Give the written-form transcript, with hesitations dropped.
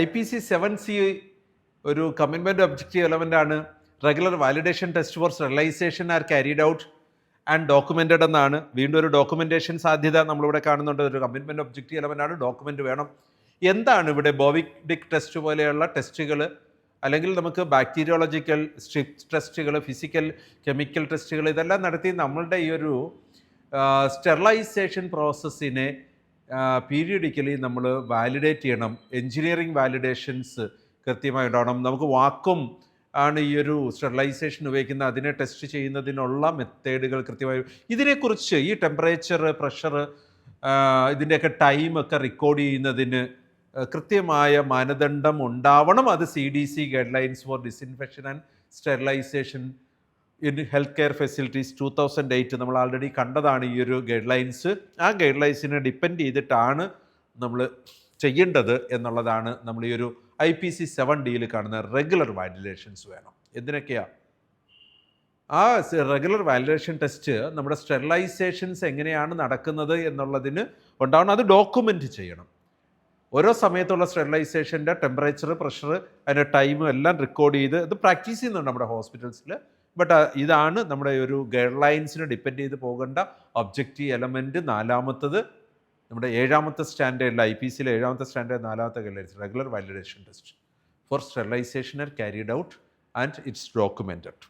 IPC 7C ഒരു commitment objective element ആണ്. Regular validation test for sterilisation are carried out and documented എന്നാണ്. വീണ്ടും ഒരു ഡോക്യുമെന്റേഷൻ സാധ്യത നമ്മളിവിടെ കാണുന്നുണ്ട്. ഒരു കമ്മിറ്റ്മെന്റ് ഒബ്ജക്റ്റീവ് എലമെന്റ് ആണ്, ഡോക്യുമെന്റ് വേണം. എന്താണ് ഇവിടെ ബോവിഡിക് ടെസ്റ്റ് പോലെയുള്ള ടെസ്റ്റുകൾ, അല്ലെങ്കിൽ നമുക്ക് ബാക്ടീരിയോളജിക്കൽ സ്ട്രിപ്പ് ടെസ്റ്റുകൾ, ഫിസിക്കൽ കെമിക്കൽ ടെസ്റ്റുകൾ, ഇതെല്ലാം നടത്തി നമ്മളുടെ ഈ ഒരു സ്റ്റെറിലൈസേഷൻ പ്രോസസ്സിനെ പീരിയഡിക്കലി നമ്മൾ വാലിഡേറ്റ് ചെയ്യണം. എൻജിനീയറിംഗ് വാലിഡേഷൻസ് കൃത്യമായി ഉണ്ടാവണം. നമുക്ക് വാക്വം ആണ് ഈ ഒരു സ്റ്റെറിലൈസേഷൻ ഉപയോഗിക്കുന്നത്. അതിനെ ടെസ്റ്റ് ചെയ്യുന്നതിനുള്ള മെത്തേഡുകൾ കൃത്യമായി, ഇതിനെക്കുറിച്ച് ഈ ടെമ്പറേച്ചർ, പ്രഷർ, ഇതിൻ്റെയൊക്കെ ടൈമൊക്കെ റെക്കോർഡ് ചെയ്യുന്നതിന് കൃത്യമായ മാനദണ്ഡം ഉണ്ടാവണം. അത് CDC guidelines for disinfection and sterilization in health care facilities 2008 നമ്മൾ ആൾറെഡി കണ്ടതാണ് ഈ ഒരു ഗൈഡ് ലൈൻസ്. ആ ഗൈഡ് ലൈൻസിനെ ഡിപ്പെൻഡ് ചെയ്തിട്ടാണ് നമ്മൾ ചെയ്യേണ്ടത് എന്നുള്ളതാണ് നമ്മൾ ഈ ഒരു IPC 7Dയിൽ കാണുന്ന റെഗുലർ വാലിഡേഷൻസ് വേണം. എന്തിനൊക്കെയാണ് ആ റെഗുലർ വാലിഡേഷൻ ടെസ്റ്റ്? നമ്മുടെ സ്റ്റെറിലൈസേഷൻസ് എങ്ങനെയാണ് നടക്കുന്നത് എന്നുള്ളതിന് ഉണ്ടാവണം. അത് ഡോക്യുമെൻ്റ് ചെയ്യണം. ഓരോ സമയത്തുള്ള സ്റ്റെറിലൈസേഷൻ്റെ ടെമ്പറേച്ചർ, പ്രഷർ, അതിൻ്റെ ടൈമും എല്ലാം റെക്കോർഡ് ചെയ്ത് ഇത് പ്രാക്ടീസ് ചെയ്യുന്നുണ്ട് നമ്മുടെ ഹോസ്പിറ്റൽസിൽ. ബട്ട് ഇതാണ് നമ്മുടെ ഒരു ഗൈഡ് ലൈൻസിന് ഡിപ്പെൻഡ് ചെയ്ത് പോകേണ്ട ഒബ്ജക്റ്റീവ് എലമെൻറ്റ്. നാലാമത്തത് നമ്മുടെ 7ാമത്തെ സ്റ്റാൻഡേർഡിൽ, IPCയിലെ 7ാമത്തെ സ്റ്റാൻഡേർഡ് 4ാമത്തെ guidelines, regular validation test for sterilisation are carried out and it's documented.